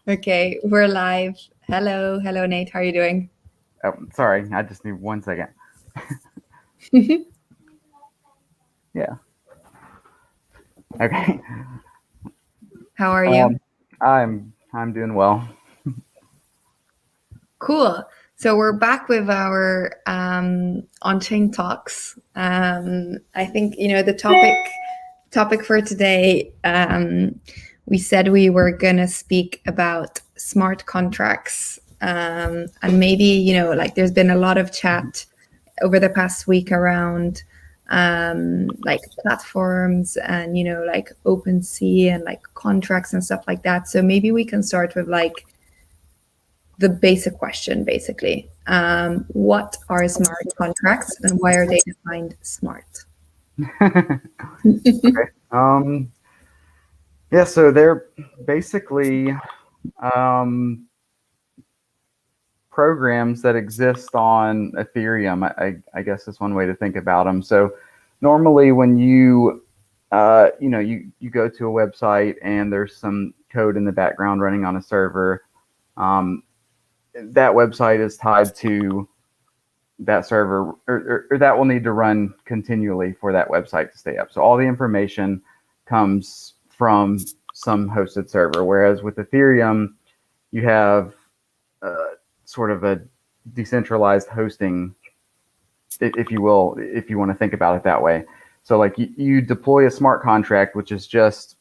Okay, we're live. Hello, Nate. How are you doing? Oh, sorry, I just need 1 second. Yeah. Okay. How are you? I'm doing well. Cool. So we're back with our on-chain talks. I think the topic for today. We said we were gonna speak about smart contracts, and maybe there's been a lot of chat over the past week around like platforms and like OpenSea and like contracts and stuff like that. So maybe we can start with like the basic question, basically. What are smart contracts and why are they defined smart? Okay. Yeah, so they're basically programs that exist on Ethereum. I guess is one way to think about them. So normally when you you go to a website and there's some code in the background running on a server, that website is tied to that server, or that will need to run continually for that website to stay up. So all the information comes from some hosted server, whereas with Ethereum, you have sort of a decentralized hosting, if you will, if you want to think about it that way. So like you deploy a smart contract, which is just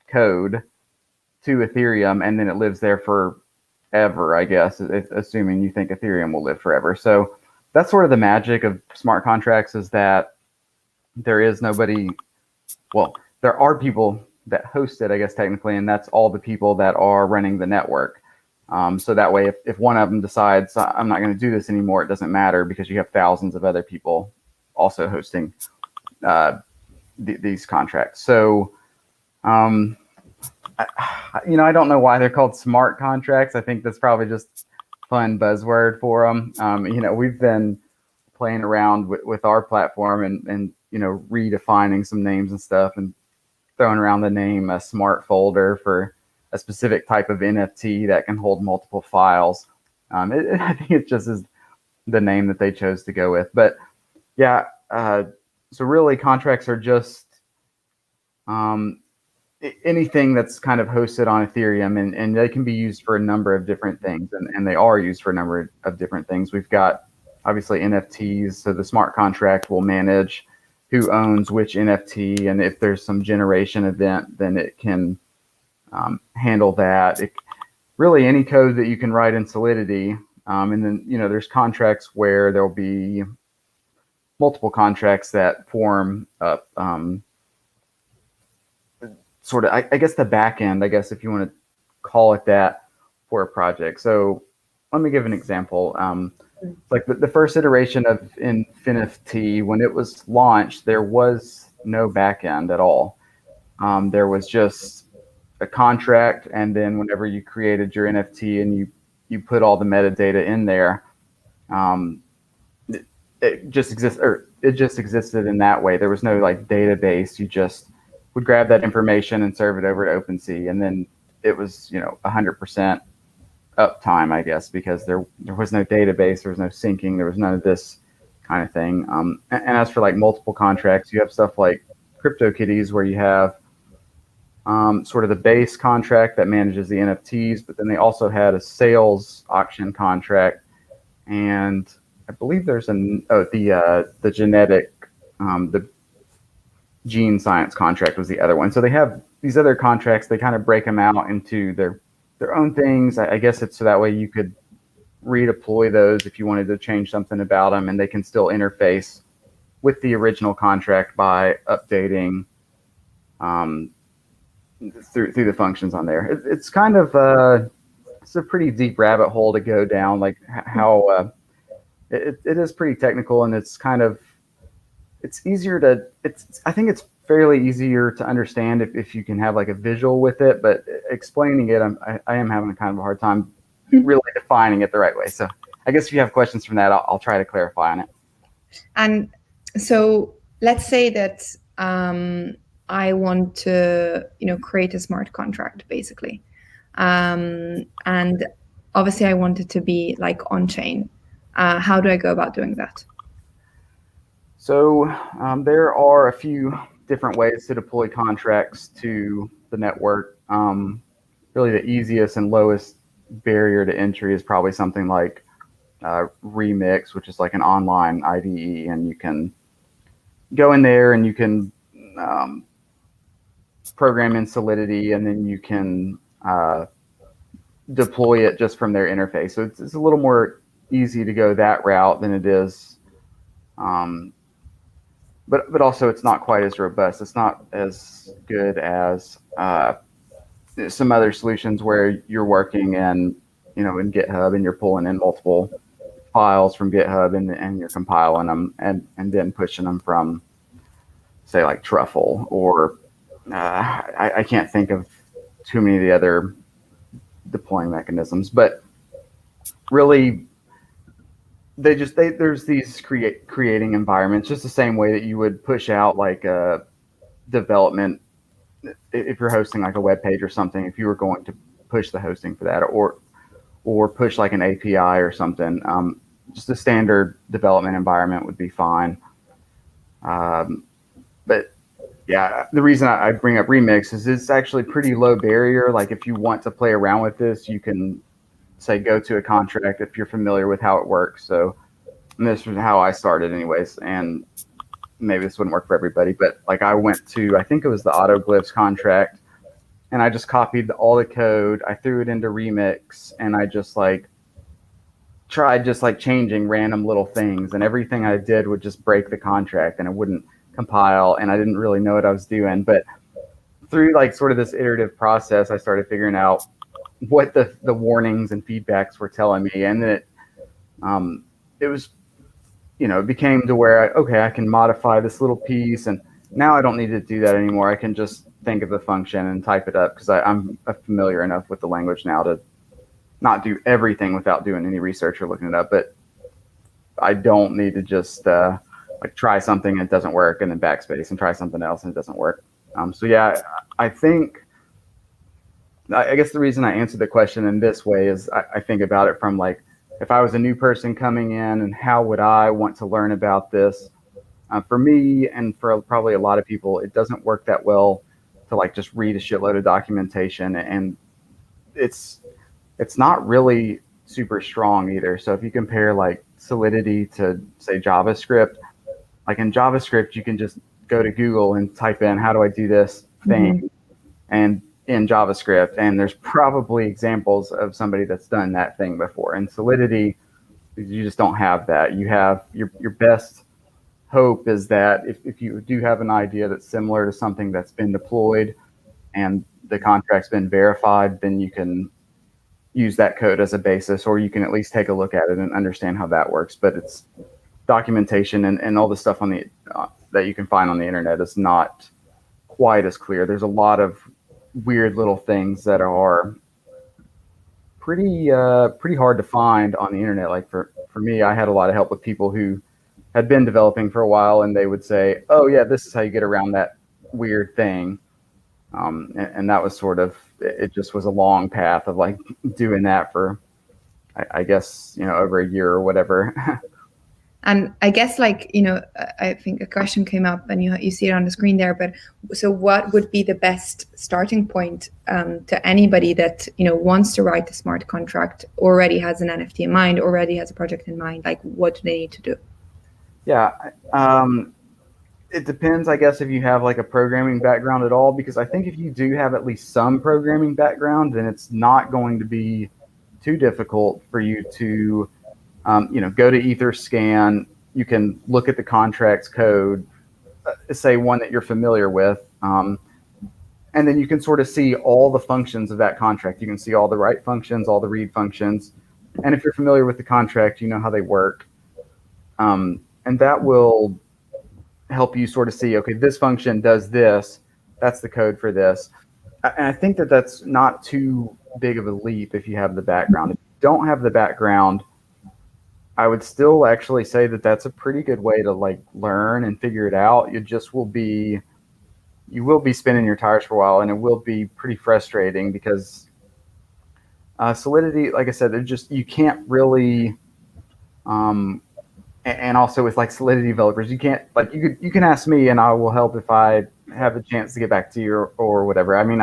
code, to Ethereum, and then it lives there forever, I guess, assuming you think Ethereum will live forever. So that's sort of the magic of smart contracts, is that there is nobody, well, there are people that host it, I guess, technically, and that's all the people that are running the network. So that way, if one of them decides, I'm not going to do this anymore, it doesn't matter, because you have thousands of other people also hosting these contracts. So, I don't know why they're called smart contracts. I think that's probably just fun buzzword for them. We've been playing around with our platform and redefining some names and stuff, and throwing around the name a smart folder for a specific type of NFT that can hold multiple files. I think it just is the name that they chose to go with. But yeah, so really contracts are just anything that's kind of hosted on Ethereum, and they can be used for a number of different things, and they are used for a number of different things. We've got obviously NFTs, so the smart contract will manage who owns which NFT, and if there's some generation event, then it can handle that. Really any code that you can write in Solidity, and then there's contracts where there'll be multiple contracts that form up sort of, I guess, the back end, I guess, if you want to call it that, for a project. So let me give an example. Like the first iteration of Infinity, when it was launched, there was no back end at all. There was just a contract, and then whenever you created your NFT and you put all the metadata in there, it just existed in that way. There was no like database. You just would grab that information and serve it over to OpenSea, and then it was 100% uptime, I guess, because there was no database, there was no syncing, there was none of this kind of thing. And as for like multiple contracts, you have stuff like CryptoKitties, where you have sort of the base contract that manages the NFTs, but then they also had a sales auction contract, and I believe there's the genetic, the gene science contract was the other one. So they have these other contracts. They kind of break them out into their own things. I guess it's so that way you could redeploy those if you wanted to change something about them, and they can still interface with the original contract by updating through the functions on there. It's kind of it's a pretty deep rabbit hole to go down, like how it is pretty technical, and it's kind of, I think it's fairly easier to understand if you can have like a visual with it, but explaining it, I am having a kind of a hard time really defining it the right way. So I guess if you have questions from that, I'll try to clarify on it. And so let's say that I want to, create a smart contract basically. And obviously I want it to be like on chain. How do I go about doing that? So there are a few different ways to deploy contracts to the network. Really, the easiest and lowest barrier to entry is probably something like Remix, which is like an online IDE, and you can go in there and you can program in Solidity, and then you can deploy it just from their interface. So it's a little more easy to go that route than it is. But also it's not quite as robust. It's not as good as some other solutions where you're working in GitHub and you're pulling in multiple files from GitHub and you're compiling them and then pushing them from, say, like Truffle or I can't think of too many of the other deploying mechanisms, but really there's these creating environments just the same way that you would push out like a development if you're hosting like a web page or something. If you were going to push the hosting for that or push like an API or something, just a standard development environment would be fine. But yeah, the reason I bring up Remix is it's actually pretty low barrier. Like if you want to play around with this, you can say go to a contract if you're familiar with how it works. So this was how I started anyways, and maybe this wouldn't work for everybody, but like I went to, I think it was the Autoglyphs contract, and I just copied all the code, I threw it into Remix, and I just like tried just like changing random little things, and everything I did would just break the contract and it wouldn't compile, and I didn't really know what I was doing. But through like sort of this iterative process, I started figuring out what the warnings and feedbacks were telling me, and then it was, it became to where I can modify this little piece, and now I don't need to do that anymore. I can just think of the function and type it up because I'm familiar enough with the language now to not do everything without doing any research or looking it up. But I don't need to just like try something and it doesn't work and then backspace and try something else and it doesn't work. So yeah, I guess the reason I answered the question in this way is I think about it from like, if I was a new person coming in and how would I want to learn about this? For me and for probably a lot of people, it doesn't work that well to like just read a shitload of documentation, and it's not really super strong either. So if you compare like Solidity to say JavaScript, like in JavaScript, you can just go to Google and type in, how do I do this thing? And in JavaScript, and there's probably examples of somebody that's done that thing before. In Solidity, you just don't have that. You have your best hope is that if you do have an idea that's similar to something that's been deployed and the contract's been verified, then you can use that code as a basis, or you can at least take a look at it and understand how that works. But it's documentation and all the stuff on the that you can find on the internet is not quite as clear. There's a lot of weird little things that are pretty hard to find on the internet. Like for me, I had a lot of help with people who had been developing for a while, and they would say, oh yeah, this is how you get around that weird thing. And that was sort of, it just was a long path of like doing that for, I guess, over a year or whatever. And I guess I think a question came up and you see it on the screen there, but so what would be the best starting point to anybody that, wants to write a smart contract, already has an NFT in mind, already has a project in mind? Like, what do they need to do? Yeah. It depends, I guess, if you have like a programming background at all, because I think if you do have at least some programming background, then it's not going to be too difficult for you to go to Etherscan. You can look at the contract's code, say one that you're familiar with, and then you can sort of see all the functions of that contract. You can see all the write functions, all the read functions. And if you're familiar with the contract, you know how they work. And that will help you sort of see, okay, this function does this. That's the code for this. And I think that that's not too big of a leap if you have the background. If you don't have the background, I would still actually say that that's a pretty good way to like learn and figure it out. It just will be you will be spinning your tires for a while, and it will be pretty frustrating because Solidity, like I said, they're just, you can't really, and also with like Solidity developers, you can't, like, you can ask me and I will help if I have a chance to get back to you or whatever. I mean,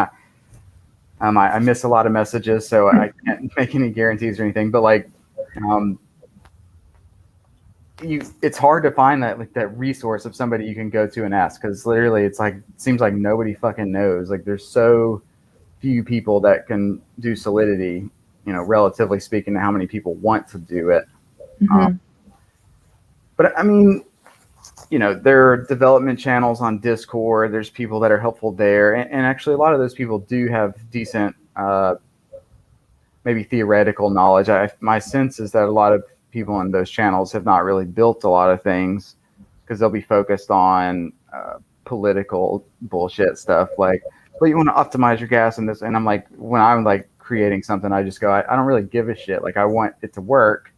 I miss a lot of messages, so I can't make any guarantees or anything, but like, it's hard to find that, like, that resource of somebody you can go to and ask, because literally it's like, it seems like nobody fucking knows. Like, there's so few people that can do Solidity, you know, relatively speaking to how many people want to do it. But I mean, you know, there are development channels on Discord. There's people that are helpful there, and actually a lot of those people do have decent, maybe theoretical knowledge. My sense is that a lot of people on those channels have not really built a lot of things because they'll be focused on political bullshit stuff, like, well, you want to optimize your gas and this. And I'm like, when I'm like creating something, I just go, I don't really give a shit. Like, I want it to work.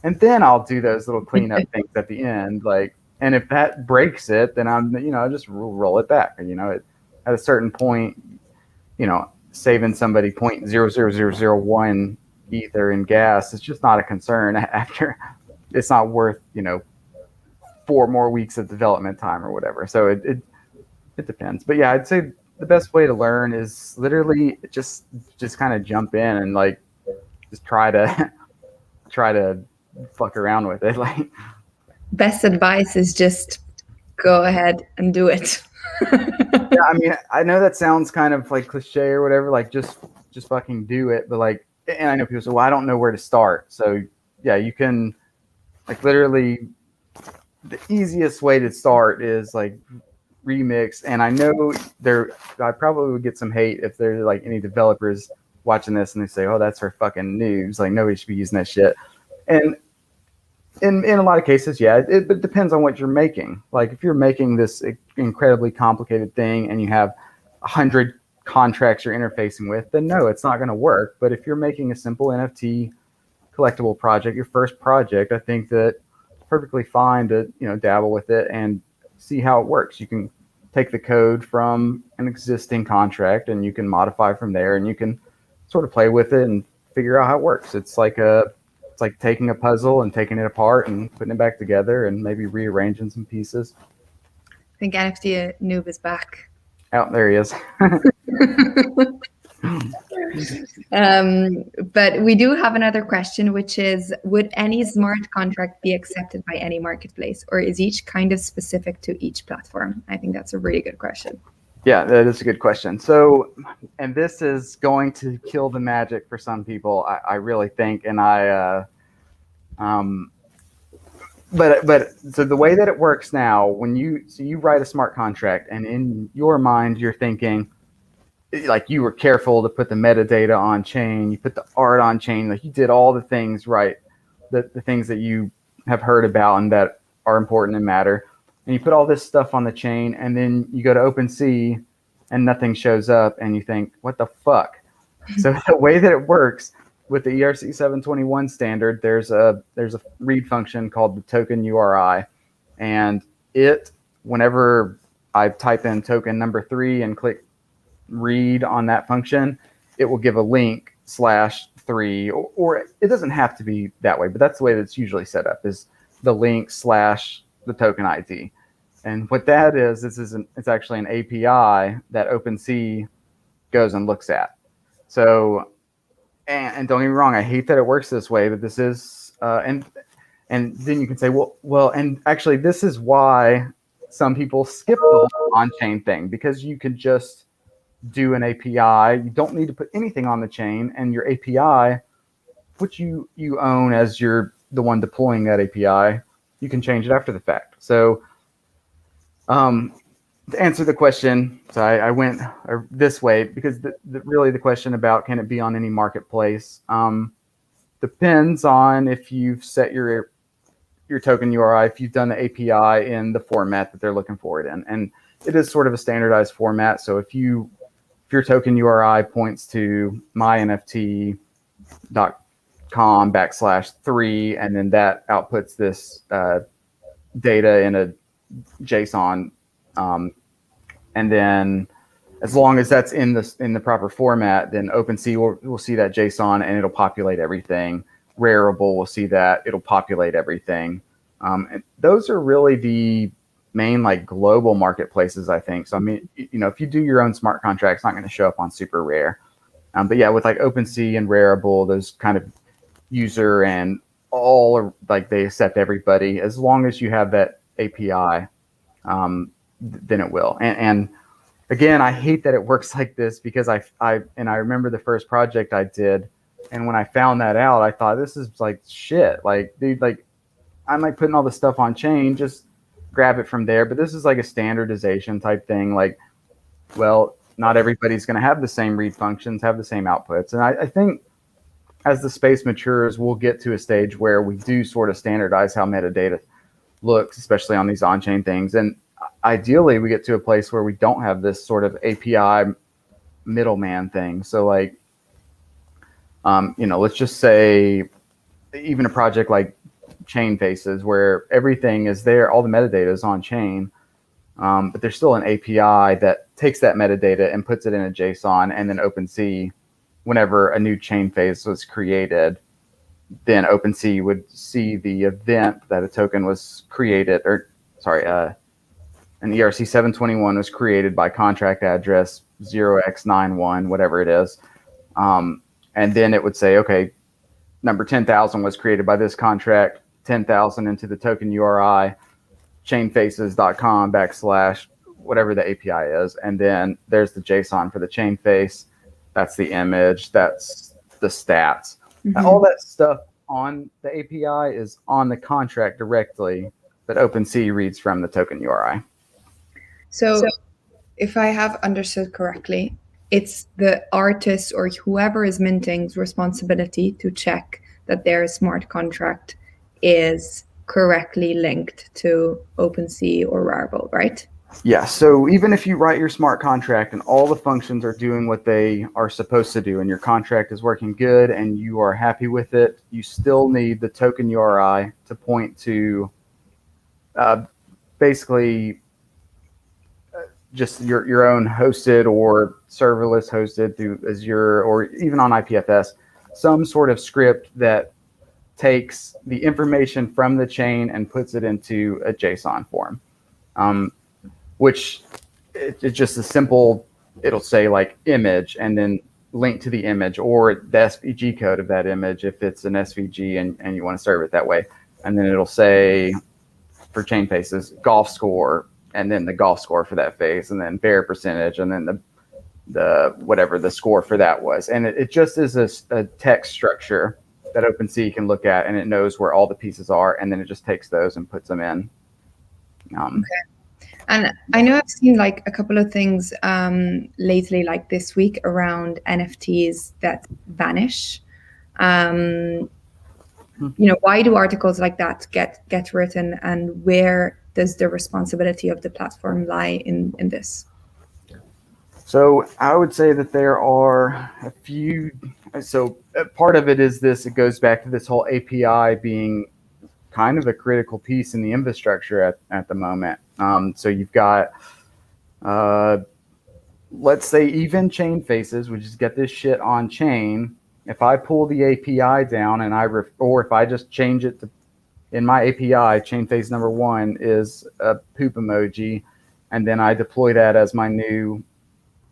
And then I'll do those little cleanup things at the end. Like, and if that breaks it, then I'm, you know, I just roll it back. You know, at a certain point, you know, saving somebody 0.00001 ether in gas is just not a concern. After, it's not worth, you know, 4 more weeks of development time or whatever. So it depends. But yeah, I'd say the best way to learn is literally just kind of jump in and like just try to fuck around with it. Like, best advice is just go ahead and do it. yeah, I mean, I know that sounds kind of like cliche or whatever, like just fucking do it. But like, and I know people say, well, I don't know where to start. So yeah, you can, like, literally the easiest way to start is like remix. And I know I probably would get some hate if there's like any developers watching this and they say, oh, that's for fucking noobs. Like, nobody should be using that shit. And in a lot of cases, yeah, it depends on what you're making. Like, if you're making this incredibly complicated thing and you have 100 contracts you're interfacing with, then no, it's not going to work. But if you're making a simple NFT collectible project, your first project, I think that it's perfectly fine to, you know, dabble with it and see how it works. You can take the code from an existing contract and you can modify from there, and you can sort of play with it and figure out how it works. It's like taking a puzzle and taking it apart and putting it back together and maybe rearranging some pieces. I think NFT noob is back. Out there he is. But we do have another question, which is, would any smart contract be accepted by any marketplace, or is each kind of specific to each platform? I think that's a really good question. Yeah, that is a good question. So, and this is going to kill the magic for some people, I really think. And but so the way that it works now, when you write a smart contract, and in your mind you're thinking, like, you were careful to put the metadata on chain, you put the art on chain, like you did all the things right, the things that you have heard about and that are important and matter, and you put all this stuff on the chain, and then you go to OpenSea and nothing shows up, and you think, what the fuck? So the way that it works with the ERC 721 standard, there's a read function called the token URI, and whenever I type in token number 3 and click read on that function, it will give a link /3, or it doesn't have to be that way, but that's the way that's usually set up, is the link / the token ID. And what that is, it's actually an API that OpenSea goes and looks at. So, and don't get me wrong, I hate that it works this way, but this is, and then you can say, well, and actually this is why some people skip the whole on-chain thing, because you can just do an API. You don't need to put anything on the chain, and your API, which you own as you're the one deploying that API, you can change it after the fact. So to answer the question, so I went this way because really the question about can it be on any marketplace depends on if you've set your token URI, if you've done the API in the format that they're looking for it in. And it is sort of a standardized format. So if your token URI points to mynft.com/3, and then that outputs this data in a JSON And then as long as that's in the proper format, then OpenSea will see that JSON and it'll populate everything. Rarible will see that, it'll populate everything. And those are really the main like global marketplaces, I think. So I mean, if you do your own smart contract, it's not going to show up on Super Rare. But yeah, with like OpenSea and Rarible, those kind of user and all are like they accept everybody as long as you have that API, then it will. And again, I hate that it works like this because I remember the first project I did, and when I found that out, I thought this is like shit. Like, dude, like I'm like putting all this stuff on chain, just grab it from there. But this is like a standardization type thing. Like, well, not everybody's going to have the same read functions, have the same outputs. And I think as the space matures, we'll get to a stage where we do sort of standardize how metadata looks, especially on these on-chain things. And ideally, we get to a place where we don't have this sort of API middleman thing. So like, let's just say even a project like Chain Faces, where everything is there, all the metadata is on chain, but there's still an API that takes that metadata and puts it in a JSON, and then OpenSea, whenever a new chain phase was created, then OpenSea would see the event that a token was created, an ERC 721 was created by contract address 0x91, whatever it is. And then it would say, okay, number 10,000 was created by this contract, 10,000 into the token URI, chainfaces.com / whatever the API is. And then there's the JSON for the chain face. That's the image. That's the stats. Mm-hmm. All that stuff on the API is on the contract directly, but OpenSea reads from the token URI. So if I have understood correctly, it's the artist or whoever is minting's responsibility to check that their smart contract is correctly linked to OpenSea or Rarible, right? Yeah, so even if you write your smart contract and all the functions are doing what they are supposed to do and your contract is working good and you are happy with it, you still need the token URI to point to basically just your own hosted or serverless hosted through Azure or even on IPFS, some sort of script that takes the information from the chain and puts it into a JSON form. Which it's just a simple, it'll say like image and then link to the image or the SVG code of that image if it's an SVG and you want to serve it that way. And then it'll say for chain faces, golf score, and then the golf score for that phase, and then bear percentage, and then the whatever the score for that was. And it just is a text structure that OpenSea can look at, and it knows where all the pieces are, and then it just takes those and puts them in. Okay. And I know I've seen like a couple of things lately, like this week, around NFTs that vanish. Why do articles like that get written, and where does the responsibility of the platform lie in this? So I would say that there are a few. So part of it is this. It goes back to this whole API being kind of a critical piece in the infrastructure at the moment. So you've got, let's say, even chain faces, which is get this shit on chain. If I pull the API down and or if I just change it to, in my API, chain phase number 1 is a poop emoji, and then I deploy that as my new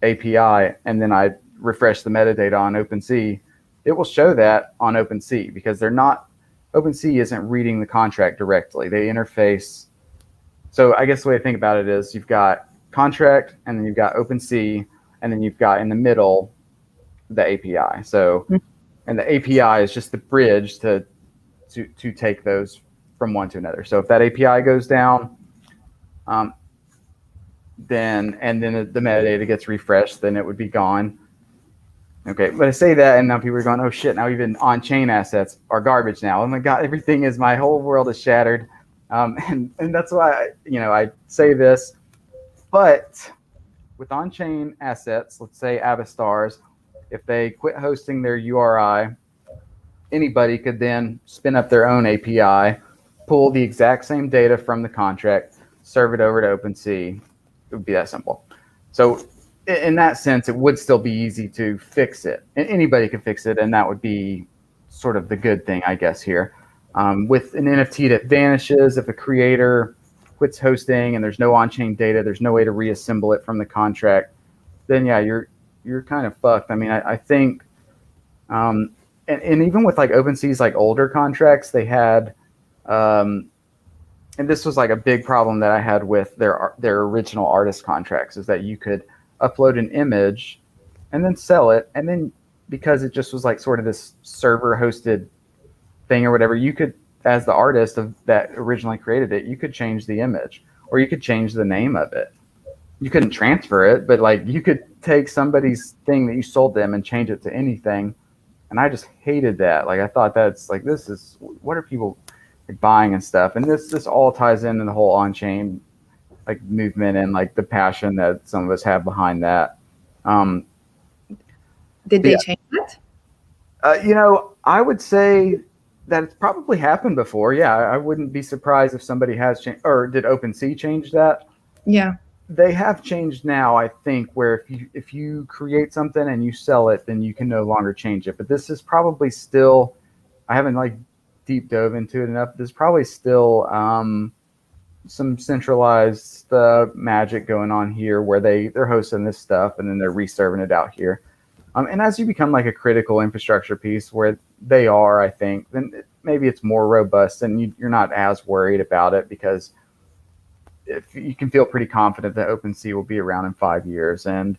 API, and then I refresh the metadata on OpenSea, it will show that on OpenSea because OpenSea isn't reading the contract directly. They interface. So I guess the way to think about it is you've got contract, and then you've got OpenSea, and then you've got in the middle the API. So, and the API is just the bridge to take those from one to another. So if that API goes down, then the metadata gets refreshed, then it would be gone. Okay, but I say that, and now people are going, oh shit, now even on-chain assets are garbage now. Oh my God, my whole world is shattered. And that's why, I say this. But with on-chain assets, let's say Avastars, if they quit hosting their URI, anybody could then spin up their own API, pull the exact same data from the contract, serve it over to OpenSea. It would be that simple. So in that sense, it would still be easy to fix it, and anybody could fix it, and that would be sort of the good thing, I guess, here. With an NFT that vanishes, if a creator quits hosting and there's no on-chain data, there's no way to reassemble it from the contract, then yeah, you're kind of fucked. I mean, I think, and even with like OpenSea's like older contracts, they had, and this was like a big problem that I had with their original artist contracts, is that you could upload an image and then sell it, and then because it just was like sort of this server hosted thing or whatever, you could, as the artist of that originally created it, you could change the image or you could change the name of it. You couldn't transfer it, but like you could take somebody's thing that you sold them and change it to anything. And I just hated that. Like I thought that's like, this is, what are people like buying and stuff? And this all ties into the whole on-chain like movement and like the passion that some of us have behind that. Did they change it? I would say that it's probably happened before. Yeah, I wouldn't be surprised if somebody has changed. Or did OpenSea change that? Yeah, they have changed now, I think, where if you create something and you sell it, then you can no longer change it. But this is probably still, I haven't like deep dove into it enough. There's probably still some centralized magic going on here where they're hosting this stuff and then they're reserving it out here. And as you become like a critical infrastructure piece where they are, I think, then maybe it's more robust and you're not as worried about it, because if you can feel pretty confident that OpenSea will be around in 5 years, and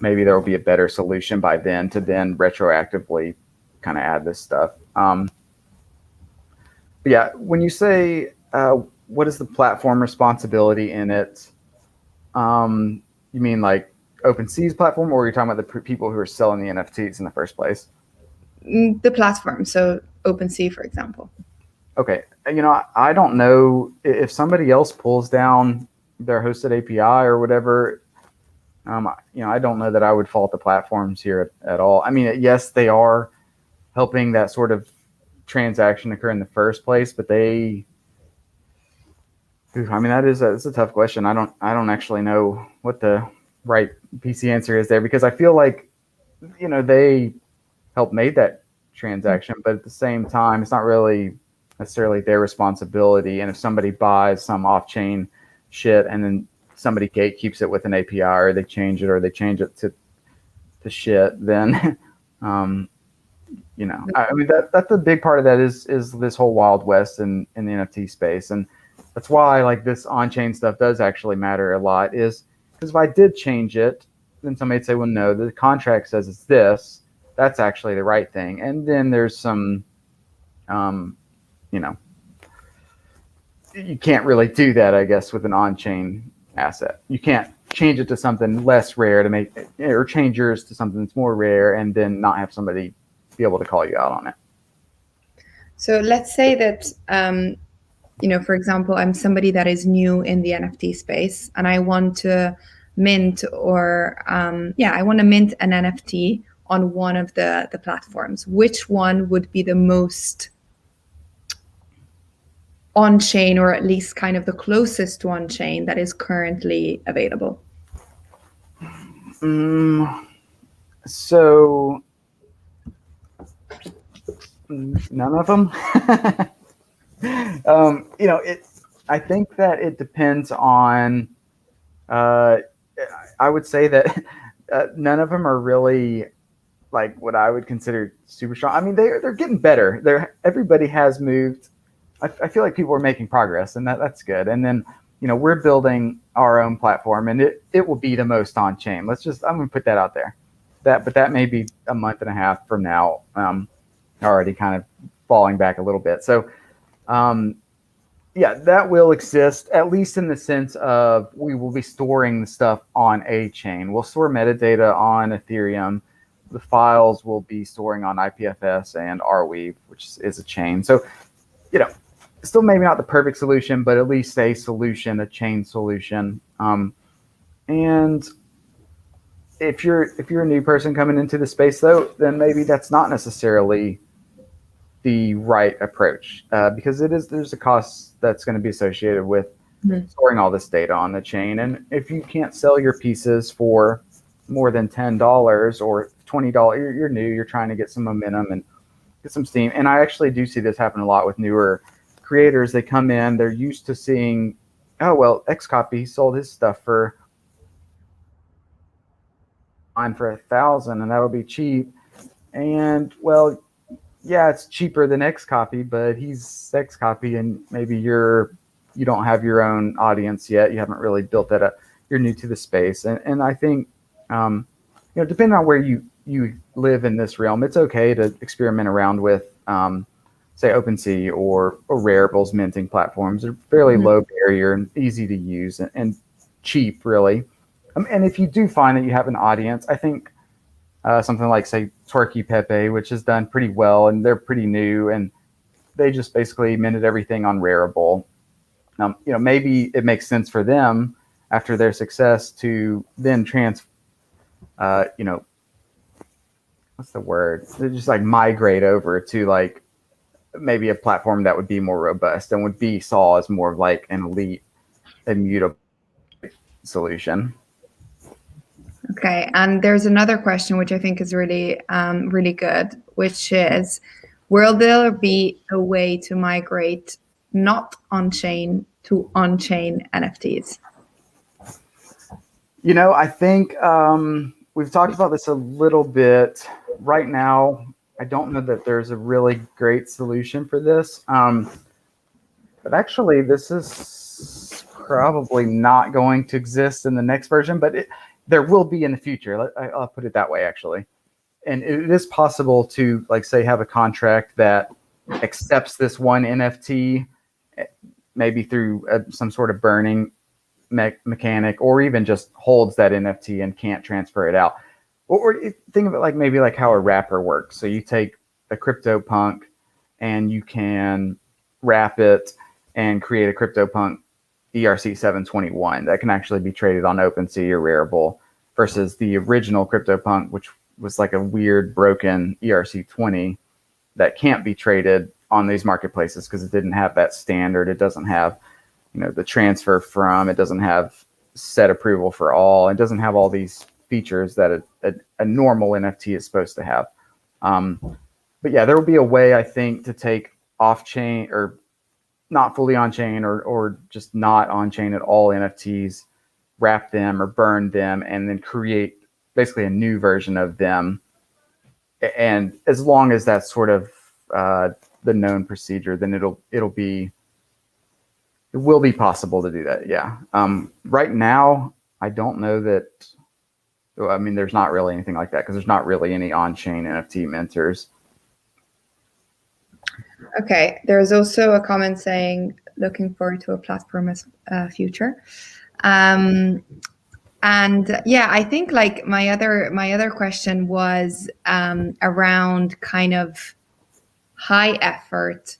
maybe there will be a better solution by then to then retroactively kind of add this stuff. But yeah, when you say what is the platform responsibility in it, you mean like OpenSea's platform, or are you talking about the people who are selling the NFTs in the first place? The platform, so OpenSea, for example. Okay, I don't know if somebody else pulls down their hosted API or whatever. I don't know that I would fault the platforms here at all. I mean, yes, they are helping that sort of transaction occur in the first place, but it's a tough question. I don't actually know what the right PC answer is there, because I feel like, they helped made that transaction, but at the same time, it's not really necessarily their responsibility. And if somebody buys some off-chain shit and then somebody gatekeeps it with an API, or they change it to shit, then I mean that's a big part of that is this whole Wild West in the NFT space. And that's why like this on-chain stuff does actually matter a lot, is because if I did change it, then somebody'd say, well, no, the contract says it's this, that's actually the right thing. And then there's some you can't really do that, I guess, with an on-chain asset. You can't change it to something less rare to make, or change yours to something that's more rare and then not have somebody be able to call you out on it. So let's say that, for example, I'm somebody that is new in the NFT space and I want to mint I want to mint an NFT on one of the platforms. Which one would be the most on-chain, or at least kind of the closest to on-chain that is currently available? So none of them. I think that it depends on, I would say that none of them are really like what I would consider super strong. I mean, they're getting better. Everybody has moved. I feel like people are making progress, and that's good. And then, we're building our own platform, and it will be the most on chain. I'm going to put that out there. But that may be a month and a half from now. Already kind of falling back a little bit. So, that will exist, at least in the sense of we will be storing the stuff on a chain. We'll store metadata on Ethereum. The files will be storing on IPFS and Arweave, which is a chain. So, still maybe not the perfect solution, but at least a solution, a chain solution. And if you're a new person coming into the space, though, then maybe that's not necessarily the right approach, because there's a cost that's going to be associated with storing all this data on the chain. And if you can't sell your pieces for more than $10 or $20, you're new, you're trying to get some momentum and get some steam. And I actually do see this happen a lot with newer creators. They come in, they're used to seeing, oh, well, Xcopy sold his stuff for $1,000 and that'll be cheap. And well, yeah, it's cheaper than Xcopy, but he's Xcopy and maybe you don't have your own audience yet. You haven't really built that up. You're new to the space. And I think, depending on where you live in this realm, it's okay to experiment around with, say, OpenSea or Raritable's minting platforms. They're fairly low barrier and easy to use and cheap, really. And if you do find that you have an audience, I think something like, say, Twerky Pepe, which has done pretty well, and they're pretty new, and they just basically minted everything on Rarible. Maybe it makes sense for them after their success to then what's the word? They just like migrate over to like maybe a platform that would be more robust and would be saw as more of like an elite, immutable solution. Okay, and there's another question which I think is really, really good, which is, will there be a way to migrate not on-chain to on-chain NFTs? I think we've talked about this a little bit. Right now, I don't know that there's a really great solution for this. But actually, this is probably not going to exist in the next version, but there will be in the future. I'll put it that way, actually. And it is possible to, like, say, have a contract that accepts this one NFT, maybe through some sort of burning mechanic, or even just holds that NFT and can't transfer it out. Or think of it like maybe like how a wrapper works. So you take a CryptoPunk and you can wrap it and create a CryptoPunk ERC 721 that can actually be traded on OpenSea or Rarible, versus the original CryptoPunk, which was like a weird broken ERC 20 that can't be traded on these marketplaces because it didn't have that standard. It doesn't have, the transfer from, it doesn't have set approval for all. It doesn't have all these features that a normal NFT is supposed to have. But yeah, there will be a way, I think, to take off-chain or not fully on-chain or just not on-chain at all NFTs, wrap them or burn them, and then create basically a new version of them. And as long as that's sort of the known procedure, then it will be possible to do that. Yeah. Right now, I don't know that. I mean, there's not really anything like that because there's not really any on-chain NFT mentors. Okay, there's also a comment saying, looking forward to a platformless future. And yeah, I think like my other question was around kind of high effort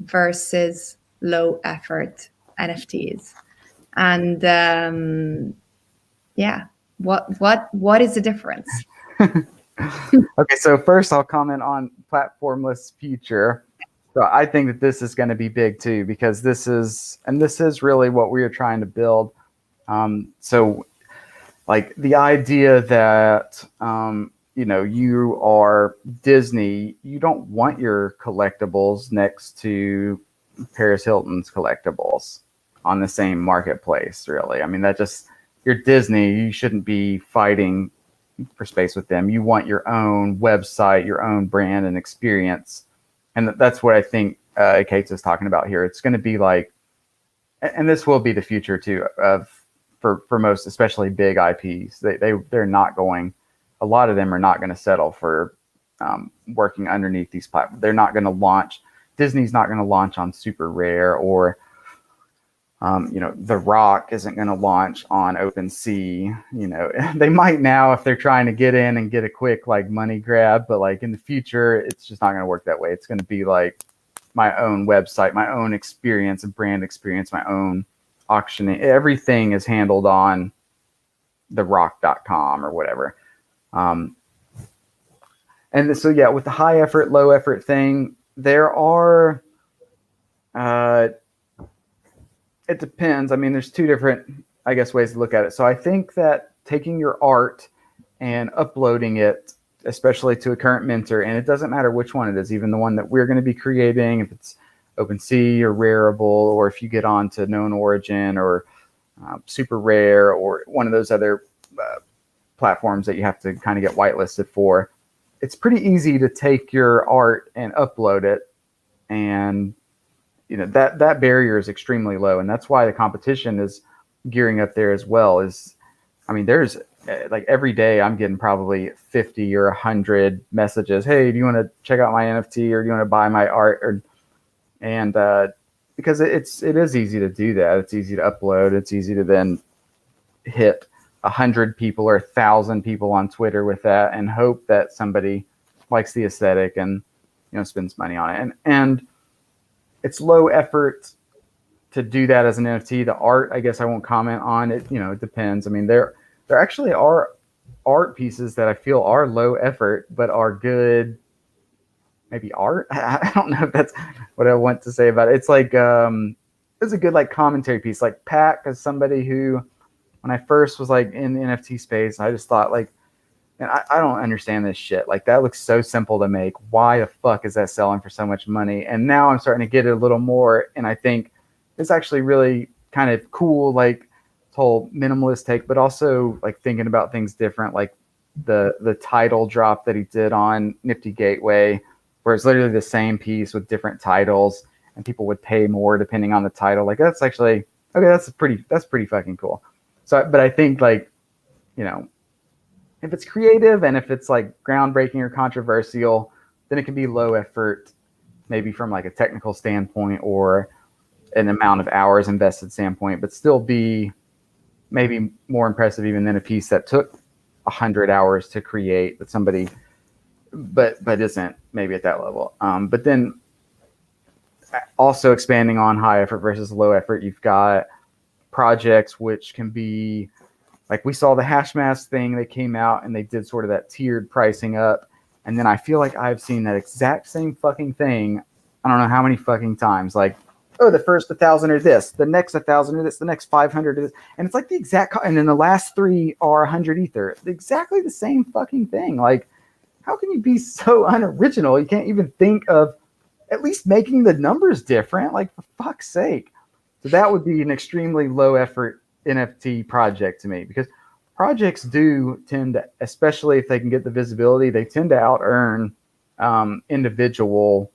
versus low effort NFTs. And yeah, what is the difference? Okay, so first I'll comment on platformless future. So I think that this is going to be big too, because this is really what we are trying to build. So like the idea that, you are Disney, you don't want your collectibles next to Paris Hilton's collectibles on the same marketplace, really. I mean, you're Disney, you shouldn't be fighting for space with them. You want your own website, your own brand and experience. And that's what I think Kate's is talking about here. It's going to be like, and this will be the future too, for most, especially big IPs. They're not going, a lot of them are not going to settle for working underneath these platforms. They're not going to launch, Disney's not going to launch on Super Rare, or The Rock isn't going to launch on OpenSea. They might now if they're trying to get in and get a quick like money grab, but like in the future, it's just not going to work that way. It's going to be like my own website, my own experience, a brand experience, my own auctioning. Everything is handled on therock.com or whatever. And so, yeah, with the high effort, low effort thing, there are it depends. I mean, there's two different, I guess, ways to look at it. So I think that taking your art and uploading it, especially to a current minter, and it doesn't matter which one it is, even the one that we're going to be creating, if it's OpenSea or Rarible, or if you get on to Known Origin or Super Rare or one of those other platforms that you have to kind of get whitelisted for, it's pretty easy to take your art and upload it, and that barrier is extremely low, and that's why the competition is gearing up there as well. I mean, there's like every day I'm getting probably 50 or 100 messages. Hey, do you want to check out my NFT, or do you want to buy my art? And because it is easy to do that. It's easy to upload. It's easy to then hit 100 people or 1,000 people on Twitter with that and hope that somebody likes the aesthetic and spends money on it. And it's low effort to do that as an NFT. The art, I guess I won't comment on it. It depends. I mean, there actually are art pieces that I feel are low effort but are good. Maybe art. I don't know if that's what I want to say about it. It's like it's a good like commentary piece. Like Pack is somebody who, when I first was like in the NFT space, I just thought like, man, I don't understand this shit. Like that looks so simple to make. Why the fuck is that selling for so much money? And now I'm starting to get it a little more, and I think it's actually really kind of cool, like this whole minimalist take, but also like thinking about things different, like the title drop that he did on Nifty Gateway, where it's literally the same piece with different titles, and people would pay more depending on the title. Like that's actually okay. That's pretty fucking cool. So, but I think like, if it's creative and if it's like groundbreaking or controversial, then it can be low effort, maybe from like a technical standpoint or an amount of hours invested standpoint, but still be maybe more impressive even than a piece that took 100 hours to create, but somebody, but isn't maybe at that level. But then also expanding on high effort versus low effort, you've got projects which can be like, we saw the Hashmask thing, they came out and they did sort of that tiered pricing up. And then I feel like I've seen that exact same fucking thing, I don't know how many fucking times. Like, oh, the first 1,000 are this, the next 1,000 are this, the next 500 is this. And it's like the exact, and then the last 3 are 100 Ether. Exactly the same fucking thing. Like, how can you be so unoriginal? You can't even think of at least making the numbers different. Like, for fuck's sake. So that would be an extremely low effort NFT project to me, because projects do tend to, especially if they can get the visibility, they tend to out earn individual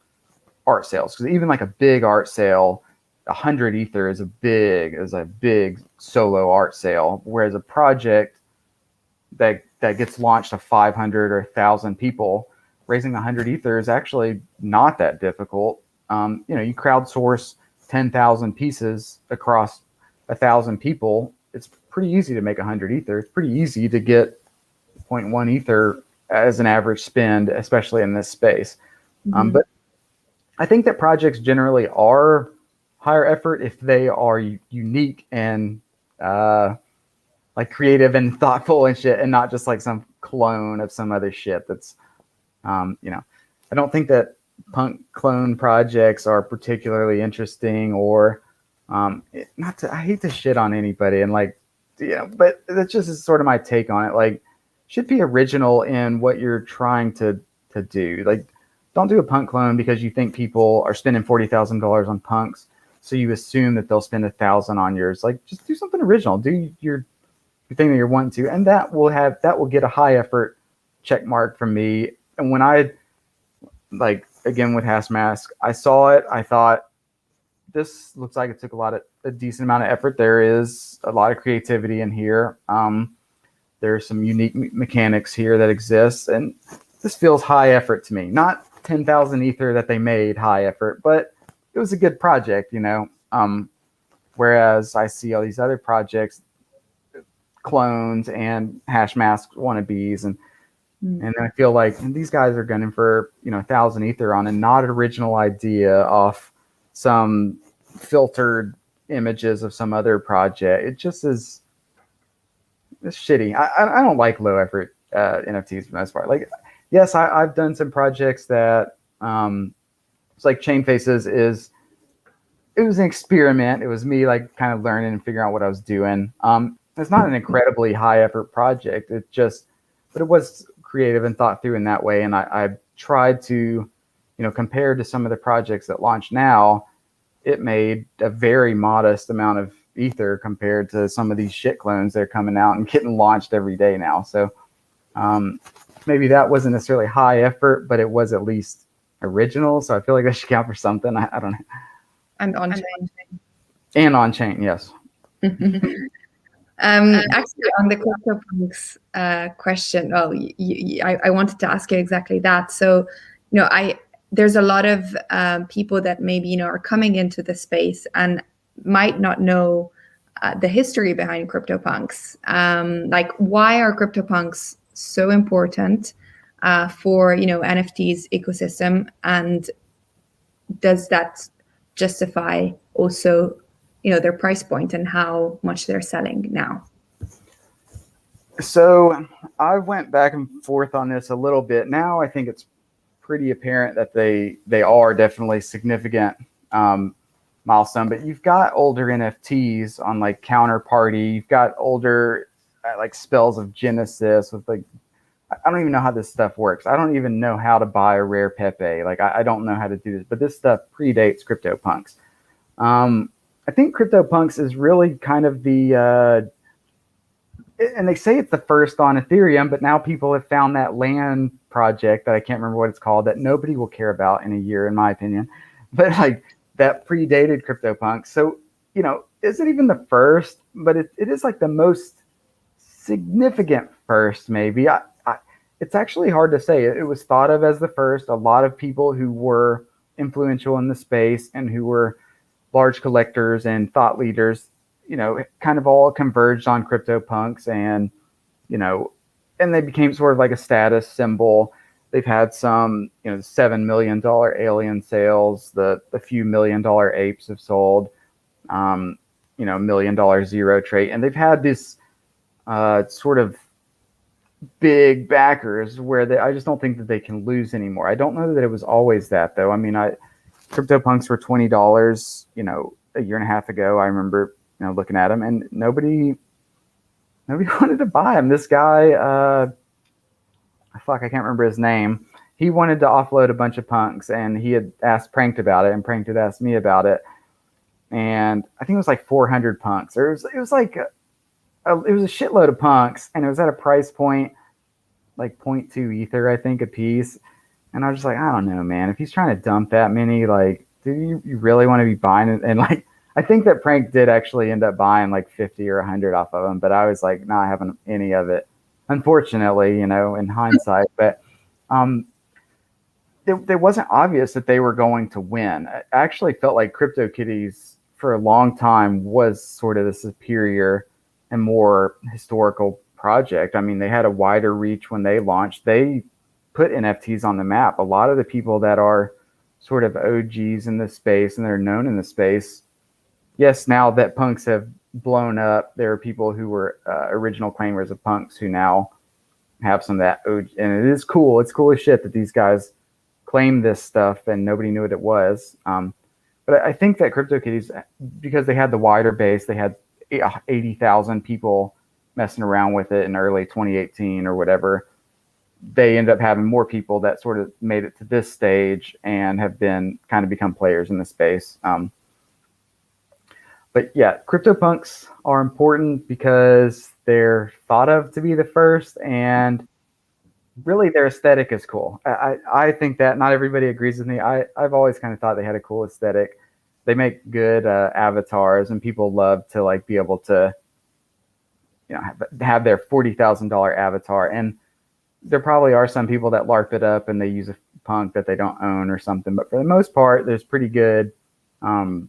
art sales. Because even like a big art sale, 100 Ether is a big solo art sale, whereas a project that gets launched to 500 or 1,000 people, raising 100 Ether is actually not that difficult. You crowdsource 10,000 pieces across 1,000 people, it's pretty easy to make 100 Ether. It's pretty easy to get 0.1 Ether as an average spend, especially in this space. Mm-hmm. But I think that projects generally are higher effort if they are unique and like creative and thoughtful and shit, and not just like some clone of some other shit that's, I don't think that punk clone projects are particularly interesting, or I hate to shit on anybody, and like, but that's just sort of my take on it. Like, should be original in what you're trying to do. Like, don't do a punk clone because you think people are spending $40,000 on punks, so you assume that they'll spend 1,000 on yours. Like, just do something original. Do your thing that you're wanting to, and that will get a high effort check mark from me. And when I, like, again with Hashmask, I saw it, I thought, this looks like it took a decent amount of effort. There is a lot of creativity in here. There's some unique mechanics here that exist, and this feels high effort to me. Not 10,000 Ether that they made high effort, but it was a good project, whereas I see all these other projects, clones and Hashmask wannabes, and I feel like these guys are gunning for 1,000 Ether on a not original idea off some filtered images of some other project. It just is, it's shitty. I don't like low effort NFTs for the most part. Like, yes, I've done some projects that it's like Chain Faces is it was an experiment. It was me like kind of learning and figuring out what I was doing. It's not an incredibly high effort project. But it was creative and thought through in that way. And I tried to, compared to some of the projects that launch now, it made a very modest amount of ether compared to some of these shit clones that are coming out and getting launched every day now. So maybe that wasn't necessarily high effort, but it was at least original. So I feel like that should count for something. I don't know. And on chain. And on chain, yes. Actually, on the CryptoPunks question, I wanted to ask you exactly that. So, there's a lot of people that maybe are coming into the space and might not know the history behind CryptoPunks. Like, why are CryptoPunks so important for NFTs ecosystem, and does that justify also their price point and how much they're selling now? So I went back and forth on this a little bit. Now I think it's pretty apparent that they are definitely significant milestone. But you've got older NFTs on like Counterparty. You've got older like Spells of Genesis with like, I don't even know how this stuff works. I don't even know how to buy a rare Pepe. Like I don't know how to do this, but this stuff predates CryptoPunks. I think CryptoPunks is really kind of the, and they say it's the first on Ethereum, but now people have found that land project that I can't remember what it's called that nobody will care about in a year, in my opinion. But like that predated CryptoPunks. So, is it even the first? But it is like the most significant first, maybe. It's actually hard to say. It was thought of as the first. A lot of people who were influential in the space and who were large collectors and thought leaders, kind of all converged on CryptoPunks, and and they became sort of like a status symbol. They've had some, $7 million alien sales, the few $1 million apes have sold, $1 million zero trait, and they've had this sort of big backers where I just don't think that they can lose anymore. I don't know that it was always that though. I mean, CryptoPunks were $20, a year and a half ago. I remember, looking at them, and nobody wanted to buy them. This guy, I can't remember his name. He wanted to offload a bunch of punks, and he had asked Pranked about it, and Pranked had asked me about it. And I think it was like 400 punks. Or it was like it was a shitload of punks, and it was at a price point like 0.2 ether, I think, a piece. And I was just like, I don't know, man. If he's trying to dump that many, like, do you really want to be buying it? And like, I think that Prank did actually end up buying like 50 or 100 off of them, but I was like, not having any of it, unfortunately, in hindsight. But it wasn't obvious that they were going to win. I actually felt like CryptoKitties for a long time was sort of the superior and more historical project. I mean, they had a wider reach when they launched. They put NFTs on the map. A lot of the people that are sort of OGs in the space and they're known in the space, yes, now that punks have blown up, there are people who were original claimers of punks who now have some of that OG, and it is cool. It's cool as shit that these guys claim this stuff and nobody knew what it was. But I think that CryptoKitties, because they had the wider base, they had 80,000 people messing around with it in early 2018 or whatever. They ended up having more people that sort of made it to this stage and have been kind of become players in the space. But yeah, CryptoPunks are important because they're thought of to be the first, and really their aesthetic is cool. I think that not everybody agrees with me. I've always kind of thought they had a cool aesthetic. They make good avatars, and people love to like be able to, have their $40,000 avatar. And there probably are some people that LARP it up and they use a punk that they don't own or something. But for the most part, there's pretty good, like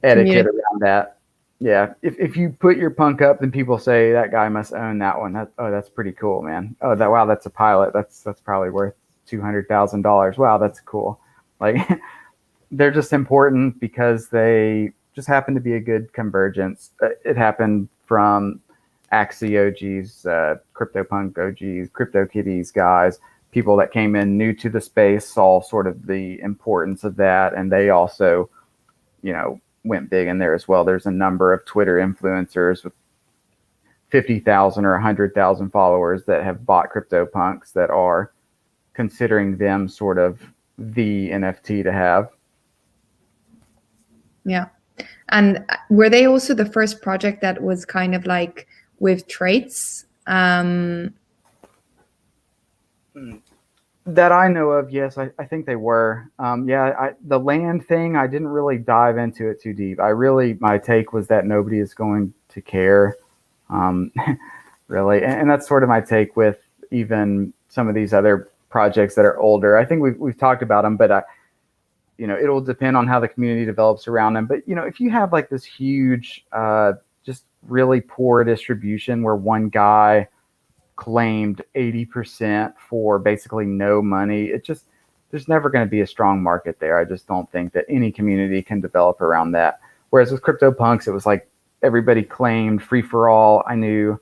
etiquette around that. Yeah. If you put your punk up, then people say that guy must own that one. That's pretty cool, man. Oh, wow, that's a pilot. That's probably worth $200,000. Wow, that's cool. Like they're just important because they just happen to be a good convergence. It happened from Axie OGs, CryptoPunk OGs, CryptoKitties guys, people that came in new to the space saw sort of the importance of that, and they also, went big in there as well. There's a number of Twitter influencers with 50,000 or 100,000 followers that have bought Cryptopunks that are considering them sort of the NFT to have. Yeah. And were they also the first project that was kind of like with traits? That I know of, yes, I think they were. The land thing, I didn't really dive into it too deep. My take was that nobody is going to care, really. And that's sort of my take with even some of these other projects that are older. I think we've talked about them, but it'll depend on how the community develops around them. But, if you have like this huge, just really poor distribution where one guy claimed 80% for basically no money, there's never going to be a strong market there. I just don't think that any community can develop around that. Whereas with CryptoPunks, it was like everybody claimed free for all. I knew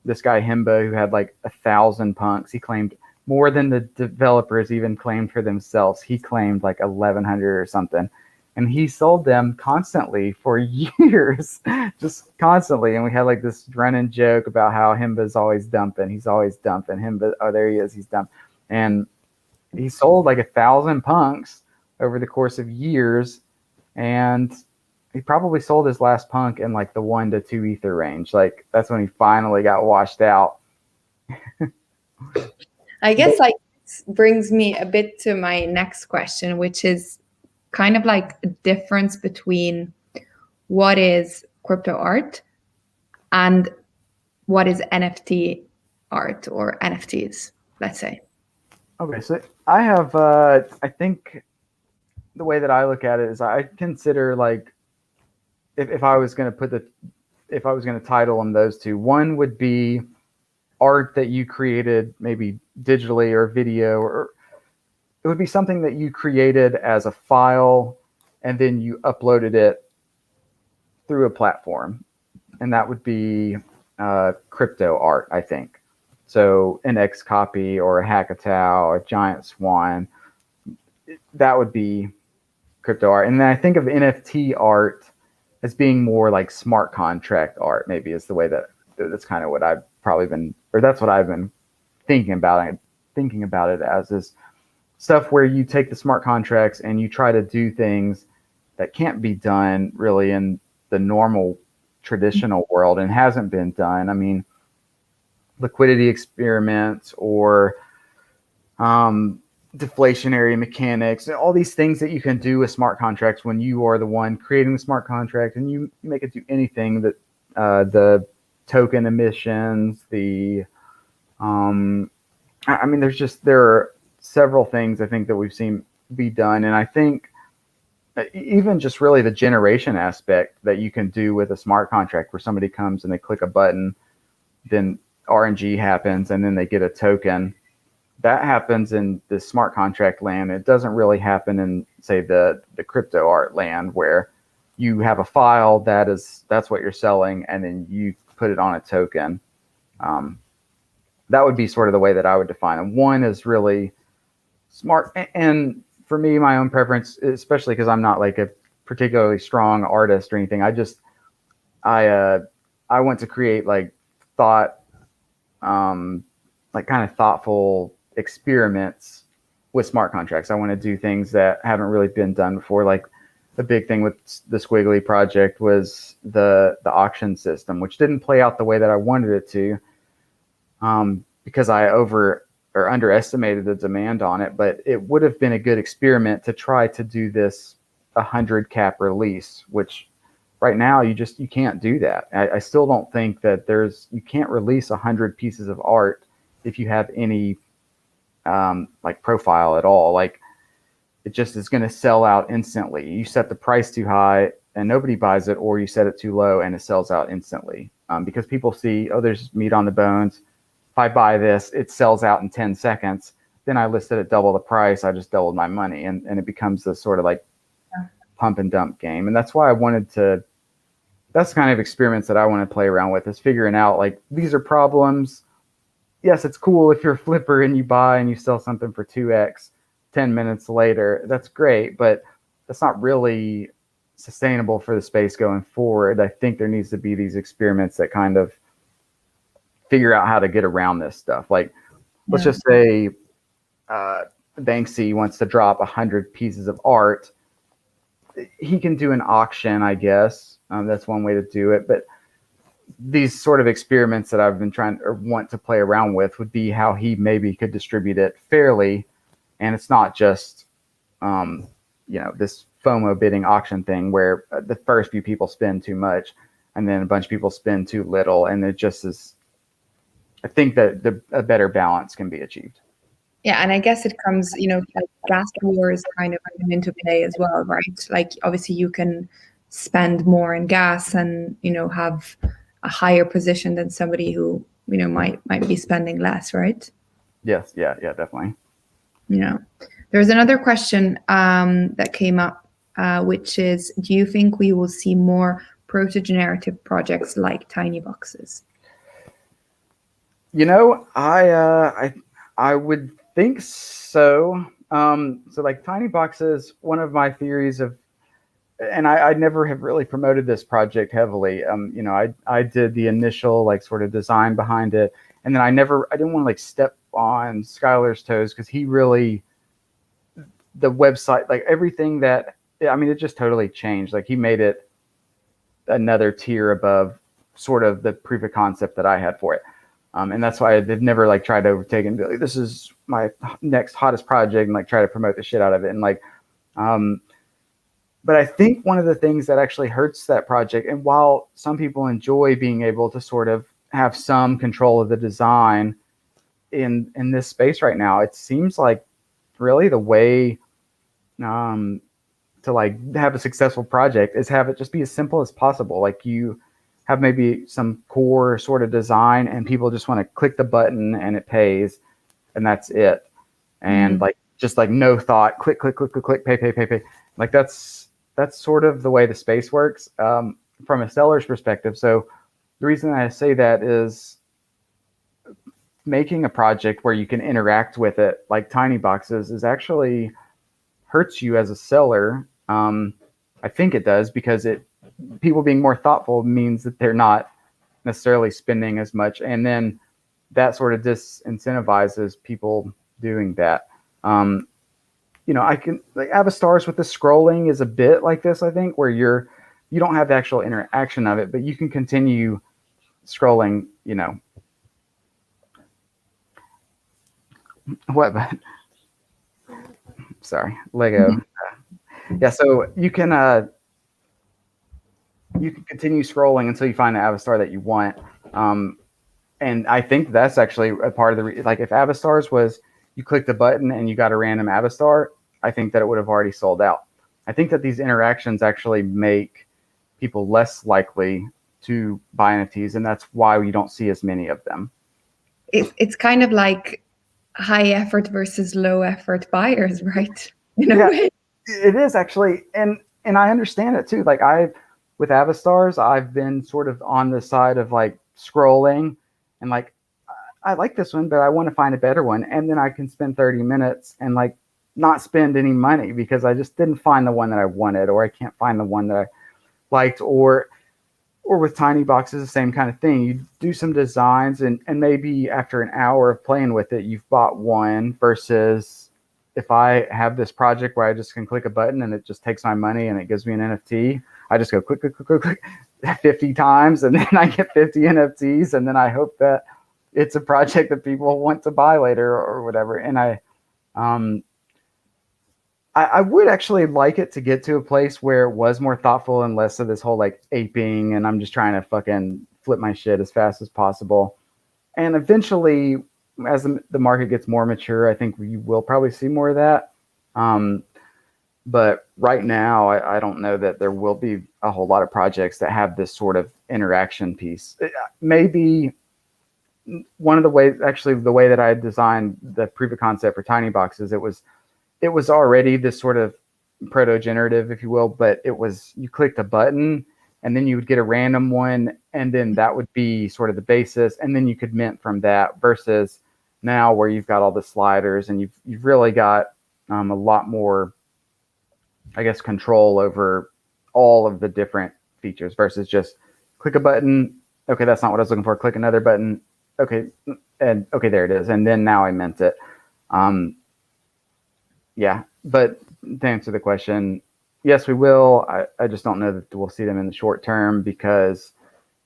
this guy Himba who had like 1,000 punks. He claimed more than the developers even claimed for themselves. He claimed like 1,100 or something. And he sold them constantly for years, just constantly. And we had like this running joke about how Himba's always dumping. He's always dumping. Himba, oh, there he is. He's dumping. And he sold like 1,000 punks over the course of years. And he probably sold his last punk in like the 1 to 2 ether range. Like that's when he finally got washed out. I guess like this brings me a bit to my next question, which is kind of like a difference between what is crypto art and what is NFT art or NFTs, let's say. Okay, so I have, I think the way that I look at it is I consider like, if I was going to title them those two, one would be art that you created maybe digitally or video, or it would be something that you created as a file and then you uploaded it through a platform. And that would be crypto art, I think. So an Xcopy or a Hackatao, a Giant Swan, that would be crypto art. And then I think of NFT art as being more like smart contract art, maybe is the way that's kind of what I've probably been, or that's what I've been thinking about it as, is stuff where you take the smart contracts and you try to do things that can't be done really in the normal traditional world and hasn't been done. I mean, liquidity experiments or deflationary mechanics, all these things that you can do with smart contracts when you are the one creating the smart contract, and you make it do anything that the token emissions, there are several things I think that we've seen be done. And I think even just really the generation aspect that you can do with a smart contract where somebody comes and they click a button, then RNG happens and then they get a token. That happens in the smart contract land. It doesn't really happen in, say, the crypto art land where you have a file that's what you're selling and then you put it on a token. That would be sort of the way that I would define them. One is really smart, and for me, my own preference, especially because I'm not like a particularly strong artist or anything, I want to create like kind of thoughtful experiments with smart contracts. I want to do things that haven't really been done before. Like the big thing with the Squiggly project was the auction system, which didn't play out the way that I wanted it to, because I underestimated the demand on it. But it would have been a good experiment to try to do this 100 cap release, which right now you can't do that. I still don't think that you can't release 100 pieces of art if you have any like profile at all. Like it just is going to sell out instantly. You set the price too high and nobody buys it, or you set it too low and it sells out instantly, because people see, oh, there's meat on the bones. If I buy this, it sells out in 10 seconds. Then I listed at double the price. I just doubled my money. And it becomes this sort of like pump and dump game. And that's why that's the kind of experiments that I want to play around with, is figuring out like, these are problems. yes, it's cool if you're a flipper and you buy and you sell something for 2x 10 minutes later. That's great, but that's not really sustainable for the space going forward. I think there needs to be these experiments that kind of figure out how to get around this stuff. Like, let's just say Banksy wants to drop 100 pieces of art. He can do an auction, I guess. That's one way to do it. But these sort of experiments that I've been trying or want to play around with would be how he maybe could distribute it fairly. And it's not just, this FOMO bidding auction thing where the first few people spend too much and then a bunch of people spend too little. And it just is, I think that a better balance can be achieved. Yeah, and I guess it comes, like gas wars kind of come into play as well, right? Like obviously you can spend more in gas and, have a higher position than somebody who, might be spending less, right? Yes, yeah, definitely. There's another question that came up, which is, do you think we will see more protogenerative projects like TinyBoxes? I would think so. So like TinyBoxes, one of my theories of, and I never have really promoted this project heavily. I did the initial like sort of design behind it, and then I didn't want to like step on Skylar's toes because the website, like everything it just totally changed. Like he made it another tier above sort of the proof of concept that I had for it. And that's why I've never like tried to overtake and be like, this is my next hottest project and like try to promote the shit out of it. And like, but I think one of the things that actually hurts that project, and while some people enjoy being able to sort of have some control of the design in this space right now, it seems like really the way to like have a successful project is have it just be as simple as possible. Like you have maybe some core sort of design and people just want to click the button and it pays and that's it. And like, just like no thought, click, click, click, click, click, pay. Like that's sort of the way the space works from a seller's perspective. So the reason I say that is making a project where you can interact with it like TinyBoxes is actually hurts you as a seller. I think it does because people being more thoughtful means that they're not necessarily spending as much. And then that sort of disincentivizes people doing that. I can like Avastars with the scrolling is a bit like this, I think, where you don't have the actual interaction of it, but you can continue scrolling, what, sorry, Lego. Yeah. So you can continue scrolling until you find the Avastar that you want. And I think that's actually a part of like if Avastars was you clicked a button and you got a random Avastar, I think that it would have already sold out. I think that these interactions actually make people less likely to buy NFTs, and that's why we don't see as many of them. It's kind of like high effort versus low effort buyers, right? In a way. It is actually, and I understand it too. Like with Avastars, I've been sort of on the side of like scrolling and like, I like this one, but I want to find a better one. And then I can spend 30 minutes and like not spend any money because I just didn't find the one that I wanted, or I can't find the one that I liked, or with TinyBoxes, the same kind of thing. You do some designs and maybe after an hour of playing with it, you've bought one, versus if I have this project where I just can click a button and it just takes my money and it gives me an NFT, I just go click, click, click, click, click 50 times and then I get 50 NFTs and then I hope that it's a project that people want to buy later or whatever. And I would actually like it to get to a place where it was more thoughtful and less of this whole like aping and I'm just trying to fucking flip my shit as fast as possible. And eventually, as the market gets more mature, I think we will probably see more of that. But right now, I don't know that there will be a whole lot of projects that have this sort of interaction piece. Maybe one of the ways, actually, the way that I designed the proof of concept for TinyBoxes, it was already this sort of protogenerative, if you will, but it was, you clicked a button and then you would get a random one, and then that would be sort of the basis, and then you could mint from that, versus now where you've got all the sliders and you've really got a lot more, I guess, control over all of the different features versus just click a button. Okay, that's not what I was looking for. Click another button. Okay, and okay, there it is. And then now I meant it. Yeah, but to answer the question, yes, we will. I just don't know that we'll see them in the short term, because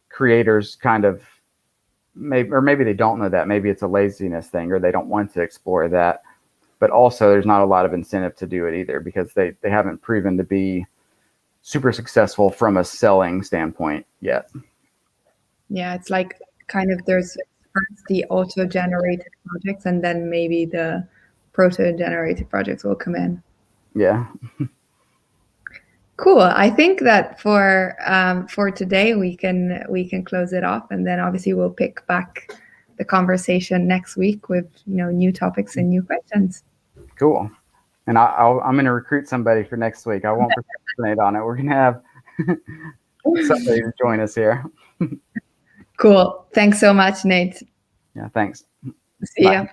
creators kind of maybe they don't know that. Maybe it's a laziness thing, or they don't want to explore that. But also, there's not a lot of incentive to do it either, because they haven't proven to be super successful from a selling standpoint yet. Yeah, it's like kind of there's first the auto-generated projects, and then maybe the proto-generated projects will come in. Yeah. Cool. I think that for today we can close it off, and then obviously we'll pick back the conversation next week with new topics and new questions. Cool. And I'm going to recruit somebody for next week. I won't procrastinate on it. We're going to have somebody to join us here. Cool. Thanks so much, Nate. Yeah, thanks. See ya.